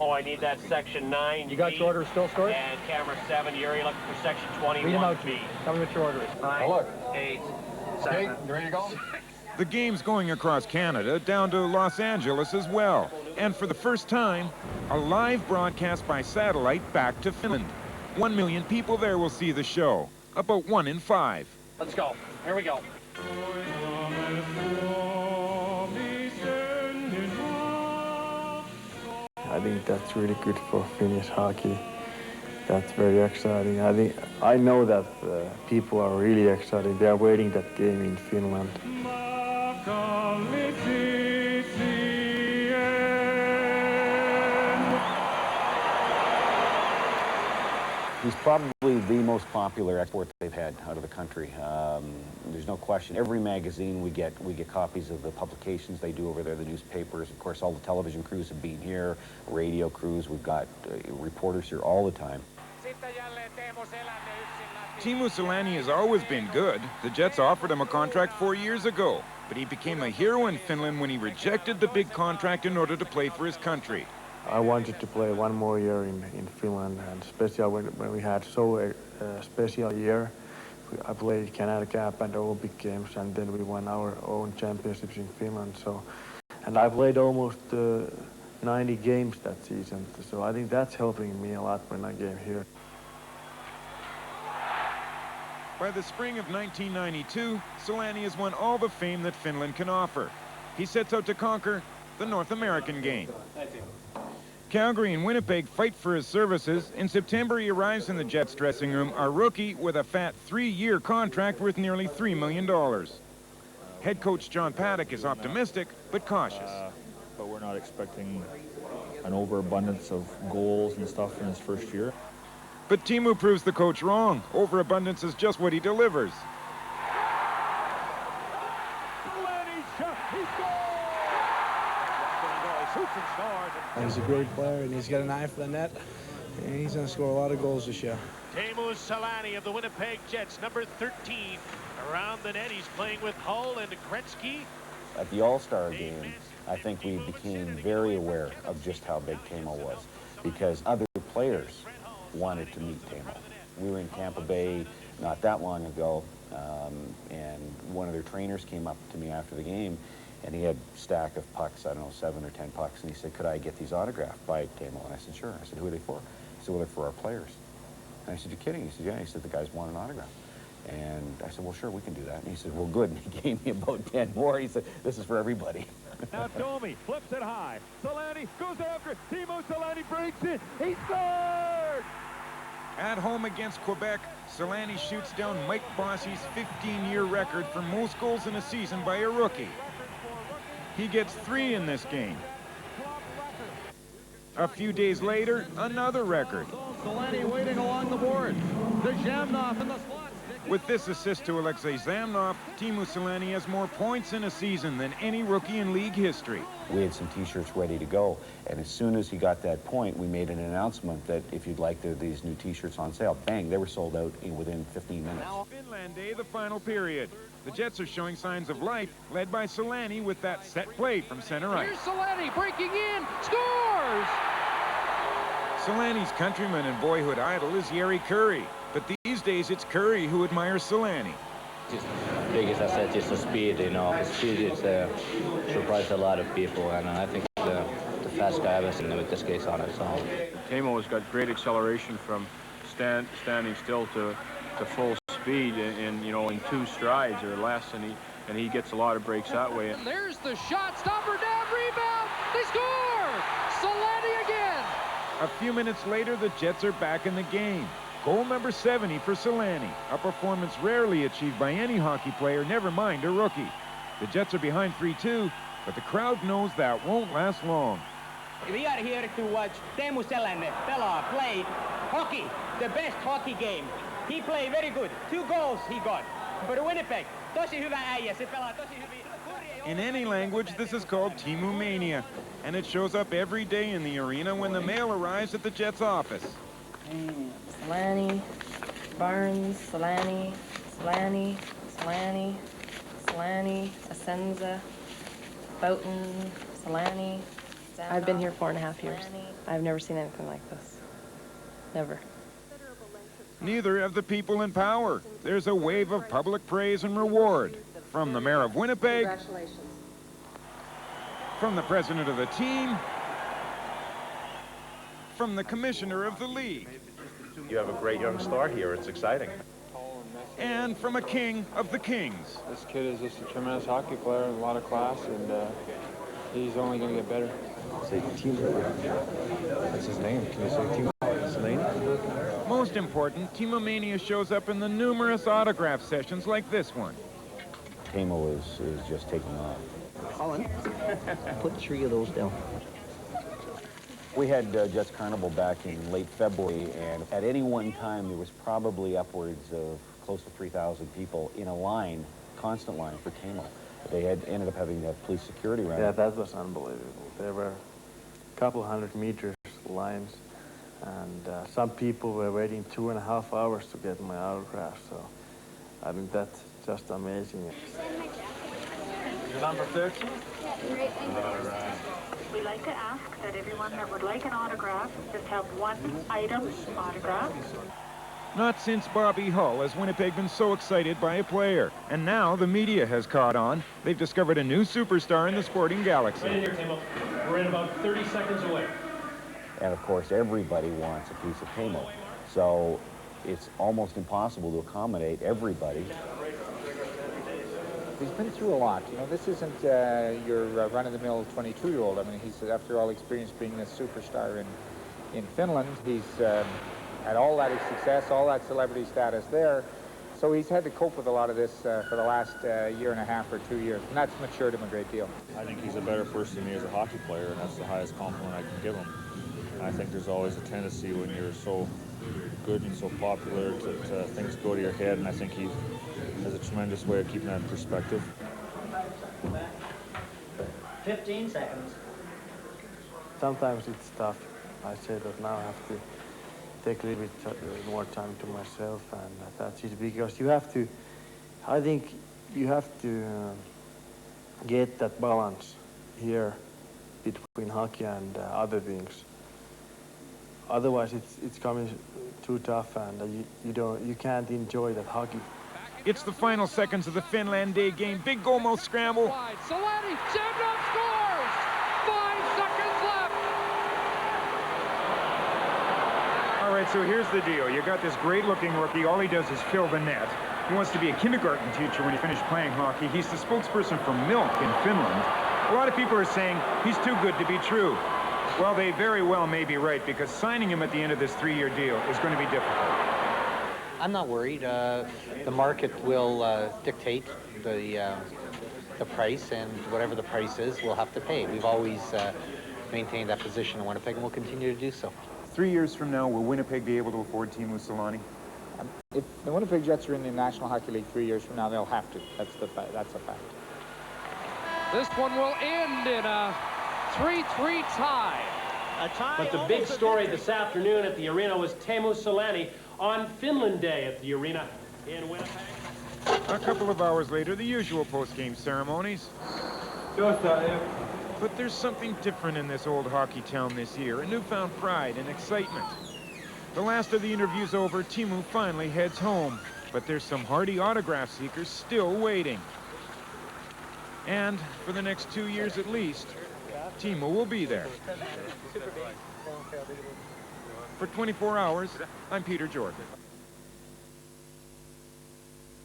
Oh, I need that section 9. You got your order still stored? And camera 7, Yuri, looking for section 21. Read them out to me. Tell me what your order is. 9, look. 8, Okay, 7. you ready to go? The game's going across Canada down to Los Angeles as well. And for the first time, a live broadcast by satellite back to Finland. 1 million people there will see the show. About 1 in 5. Let's go. Here we go. I think that's really good for Finnish hockey. That's very exciting. I know that people are really excited. They are waiting that game in Finland. He's probably the most popular export they've had out of the country. There's no question. Every magazine we get copies of the publications they do over there, the newspapers. Of course, all the television crews have been here, radio crews. We've got reporters here all the time. Teemu Selänne has always been good. The Jets offered him a contract 4 years ago, but he became a hero in Finland when he rejected the big contract in order to play for his country. I wanted to play one more year in Finland, and especially when we had so special year. I played Canada Cup and Olympic games, and then we won our own championships in Finland. So, and I played almost 90 games that season. So I think that's helping me a lot when I came here. By the spring of 1992, Selänne has won all the fame that Finland can offer. He sets out to conquer the North American game. Calgary and Winnipeg fight for his services. In September, he arrives in the Jets dressing room, a rookie with a fat 3-year contract worth nearly $3 million. Head coach John Paddock is optimistic, but cautious. But we're not expecting an overabundance of goals and stuff in his first year. But Teemu proves the coach wrong. Overabundance is just what he delivers. He's a great player, and he's got an eye for the net, and he's going to score a lot of goals this year. Teemu Selänne of the Winnipeg Jets, number 13. Around the net, he's playing with Hull and Gretzky. At the All-Star game, I think we became very aware of just how big Teemu was, because other players wanted to meet Teemu. We were in Tampa Bay not that long ago, and one of their trainers came up to me after the game, and he had a stack of pucks, I don't know, 7 or 10 pucks, and he said, could I get these autographed by Teemu? And I said, sure. I said, who are they for? He said, well, they're for our players. And I said, you're kidding? He said, yeah. He said, the guys want an autograph. And I said, well, sure, we can do that. And he said, well, good. And he gave me about 10 more. He said, this is for everybody. Now Domi flips it high. Selänne goes after it. Teemu Selänne breaks it. He scored! At home against Quebec, Selänne shoots down Mike Bossy's 15-year record for most goals in a season by a rookie. He gets 3 in this game. A few days later, another record. Selänne waiting along the boards. The Zamnov in the slot. With this assist to Alexei Zamnov, Teemu Selänne has more points in a season than any rookie in league history. We had some T-shirts ready to go, and as soon as he got that point, we made an announcement that if you'd like these new T-shirts on sale, bang, they were sold out within 15 minutes. Now, Finland Day, the final period. The Jets are showing signs of life, led by Selänne with that set play from center ice. Here's Selänne breaking in, scores! Selänne's countryman and boyhood idol is Jari Kurri, but these days it's Kurri who admires Selänne. His biggest asset is the speed, you know. His speed is surprised a lot of people, and I think the fast guy I've seen with this case on it. So. Teemu has got great acceleration from standing still to full speed in 2 strides or less, and he gets a lot of breaks that way. And there's the shot, stopper down, rebound, they score! Selänne again! A few minutes later, the Jets are back in the game. Goal number 70 for Selänne, a performance rarely achieved by any hockey player, never mind a rookie. The Jets are behind 3-2, but the crowd knows that won't last long. We are here to watch Teemu Selänne play hockey, the best hockey game. He played very good. 2 goals he got. For Winnipeg, tosi hyvä äijä, se pelaa tosi hyvin. In any language, this is called Teemu Mania, and it shows up every day in the arena when the mail arrives at the Jets' office. Selänne, Barnes, Selänne, Selänne, Selänne, Selänne, Asenza, Boughton, Selänne, I've been here 4.5 years. I've never seen anything like this. Never. Neither have the people in power. There's a wave of public praise and reward from the mayor of Winnipeg, from the president of the team, from the commissioner of the league. You have a great young star here. It's exciting. And from a king of the kings. This kid is just a tremendous hockey player, a lot of class, and he's only going to get better. Say Teemu. That's his name. Can you say Teemu Selänne? Most important, Teamomania shows up in the numerous autograph sessions like this one. Teemu is just taking off. Colin, put 3 of those down. We had Jets Carnival back in late February, and at any one time there was probably upwards of close to 3,000 people in a line, constant line for Teemu. They had ended up having police security around. Yeah, that was unbelievable. There were a couple 100 meters lines, and some people were waiting 2.5 hours to get my autograph. So I think that's just amazing. You're number 13? Great, thank you. We'd like to ask that everyone that would like an autograph just have one item autograph. Not since Bobby Hull has Winnipeg been so excited by a player. And now the media has caught on. They've discovered a new superstar in the sporting galaxy. Right in here, Teemu. We're in about 30 seconds away. And of course, everybody wants a piece of Teemu. So it's almost impossible to accommodate everybody. He's been through a lot. You know, this isn't your run-of-the-mill 22-year-old. I mean, he's, after all, experienced being a superstar in Finland. He's had all that success, all that celebrity status there. So he's had to cope with a lot of this for the last 1.5 or 2 years, and that's matured him a great deal. I think he's a better person than me as a hockey player, and that's the highest compliment I can give him. And I think there's always a tendency when you're so good and so popular to things go to your head, and I think he has a tremendous way of keeping that in perspective. 15 seconds. Sometimes it's tough. I say that now I have to take a little bit more time to myself, and that's it, because you have to, I think you have to get that balance here between hockey and other things. Otherwise it's coming too tough, and you can't enjoy that hockey. It's the final seconds of the Finland Day game. Big goal mouth scramble. Selänne, jammed up, scores! 5 seconds left! All right, so here's the deal. You got this great-looking rookie. All he does is fill the net. He wants to be a kindergarten teacher when he finished playing hockey. He's the spokesperson for milk in Finland. A lot of people are saying he's too good to be true. Well, they very well may be right, because signing him at the end of this 3-year deal is going to be difficult. I'm not worried. The market will dictate the price, and whatever the price is, we'll have to pay. We've always maintained that position in Winnipeg, and we'll continue to do so. 3 years from now, will Winnipeg be able to afford Teemu Selänne? If the Winnipeg Jets are in the National Hockey League 3 years from now, they'll have to. That's a fact. This one will end in a 3-3 tie. But the big story this afternoon at the arena was Teemu Selänne on Finland Day at the arena in Winnipeg. A couple of hours later, the usual post-game ceremonies. But there's something different in this old hockey town this year, a newfound pride and excitement. The last of the interviews over, Teemu finally heads home, but there's some hardy autograph seekers still waiting. And for the next 2 years at least, Teemu will be there. For 24 hours, I'm Peter Jordan.